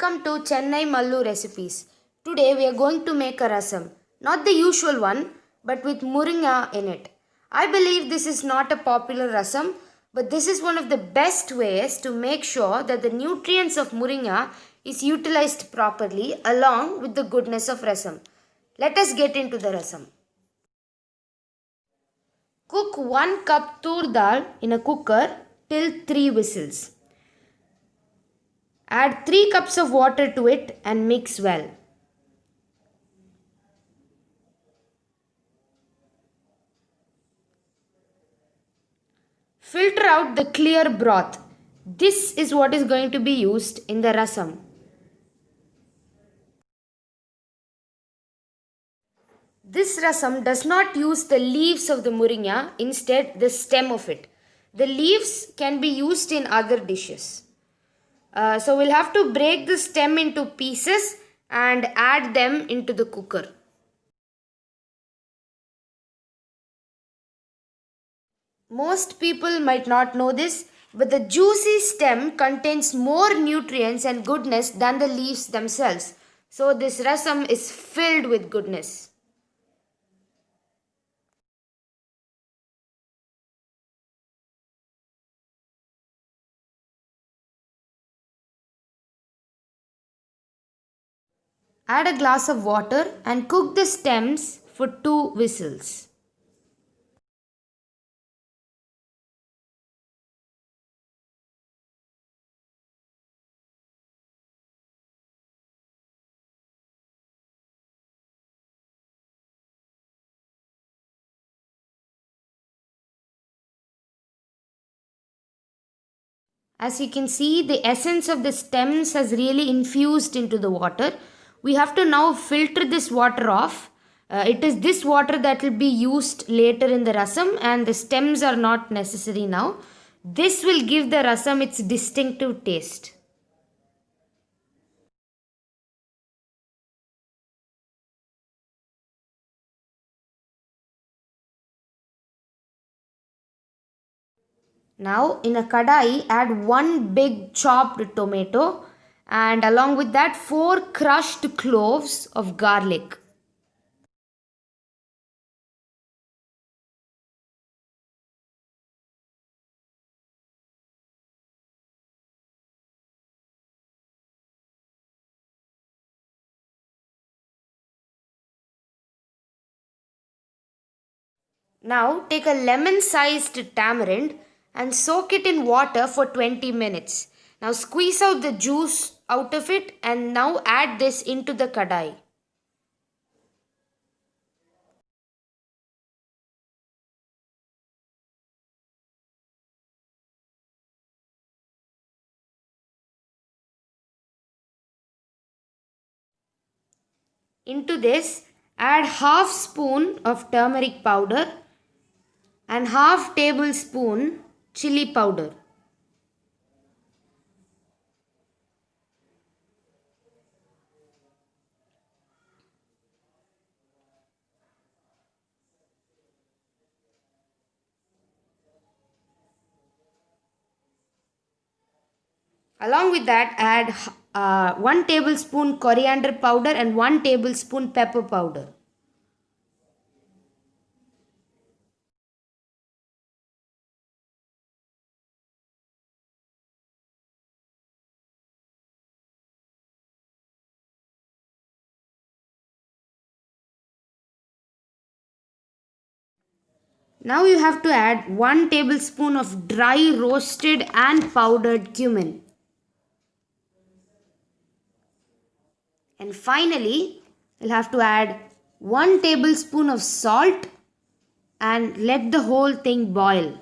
Welcome to Chennai Mallu Recipes. Today we are going to make a rasam. Not the usual one, but with muringa in it. I believe this is not a popular rasam, but this is one of the best ways to make sure that the nutrients of muringa is utilized properly along with the goodness of rasam. Let us get into the rasam. Cook 1 cup tur dal in a cooker till 3 whistles. Add 3 cups of water to it and mix well. Filter out the clear broth. This is what is going to be used in the rasam. This rasam does not use the leaves of the muringa, instead the stem of it. The leaves can be used in other dishes. So we'll have to break the stem into pieces and add them into the cooker. Most people might not know this, but the juicy stem contains more nutrients and goodness than the leaves themselves. So this rasam is filled with goodness. Add a glass of water and cook the stems for 2 whistles. As you can see, the essence of the stems has really infused into the water. We have to now filter this water off. It is this water that will be used later in the rasam, and the stems are not necessary now. This will give the rasam its distinctive taste. Now in a kadai, add 1 big chopped tomato and along with that 4 crushed cloves of garlic. Now take a lemon sized tamarind and soak it in water for 20 minutes. Now squeeze out the juice out of it and now add this into the kadai. Into this add half spoon of turmeric powder and half tablespoon chili powder. Along with that, add 1 tablespoon coriander powder and 1 tablespoon pepper powder. Now you have to add 1 tablespoon of dry roasted and powdered cumin. And finally, you'll have to add 1 tablespoon of salt and let the whole thing boil.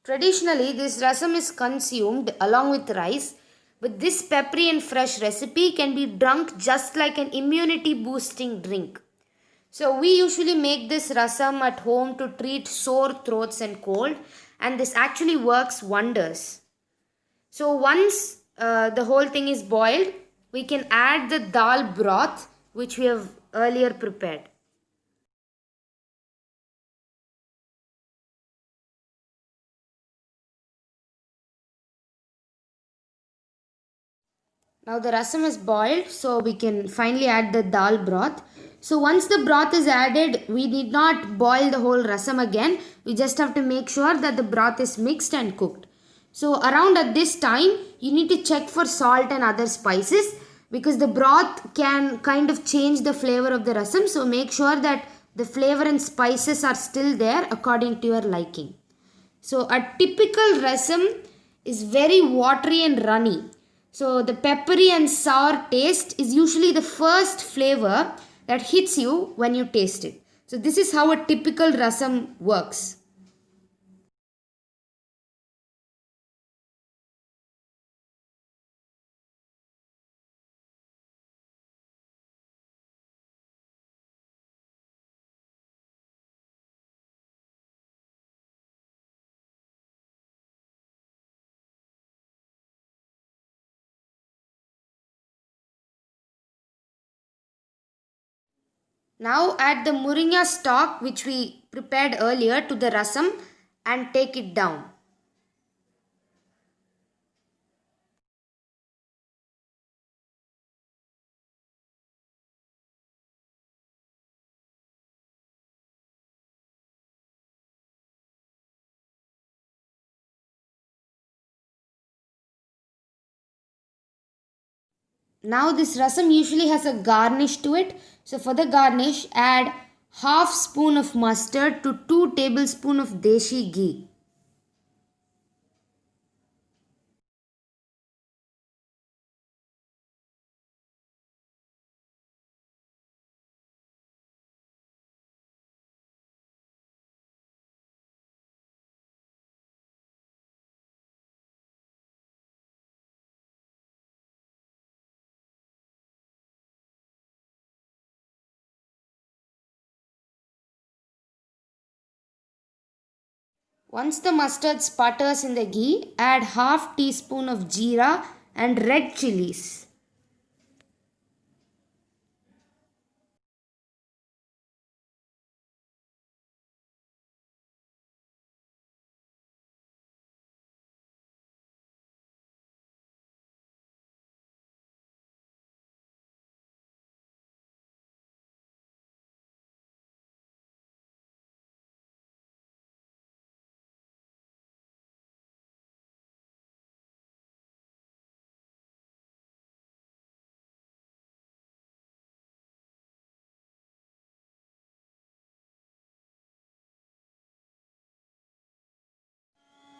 Traditionally, this rasam is consumed along with rice, but this peppery and fresh recipe can be drunk just like an immunity boosting drink. So we usually make this rasam at home to treat sore throats and cold, and this actually works wonders. So once the whole thing is boiled, we can add the dal broth which we have earlier prepared. Now the rasam is boiled, so we can finally add the dal broth. So once the broth is added, we need not boil the whole rasam again. We just have to make sure that the broth is mixed and cooked. So around at this time, you need to check for salt and other spices because the broth can kind of change the flavor of the rasam. So make sure that the flavor and spices are still there according to your liking. So a typical rasam is very watery and runny. So the peppery and sour taste is usually the first flavor that hits you when you taste it. So this is how a typical rasam works. Now add the muringa stock which we prepared earlier to the rasam and take it down. Now this rasam usually has a garnish to it. So for the garnish, add half spoon of mustard to 2 tablespoons of deshi ghee. Once the mustard sputters in the ghee, add half teaspoon of jeera and red chilies.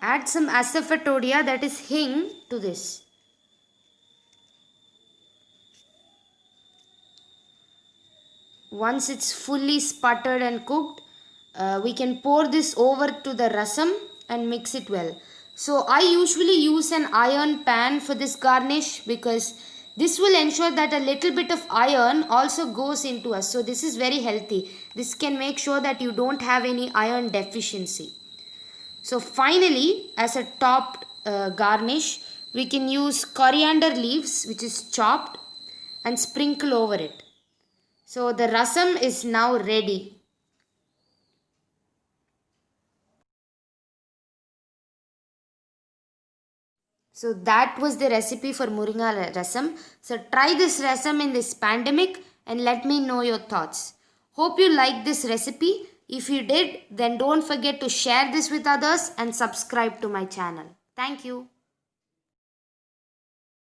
Add some asafoetida, that is hing, to this. Once it's fully sputtered and cooked, we can pour this over to the rasam and mix it well. So I usually use an iron pan for this garnish because this will ensure that a little bit of iron also goes into us. So this is very healthy. This can make sure that you don't have any iron deficiency. So finally, as a topped garnish, we can use coriander leaves which is chopped and sprinkle over it. So the rasam is now ready. So that was the recipe for Muringa rasam. So try this rasam in this pandemic and let me know your thoughts. Hope you liked this recipe. If you did, then don't forget to share this with others and subscribe to my channel. Thank you.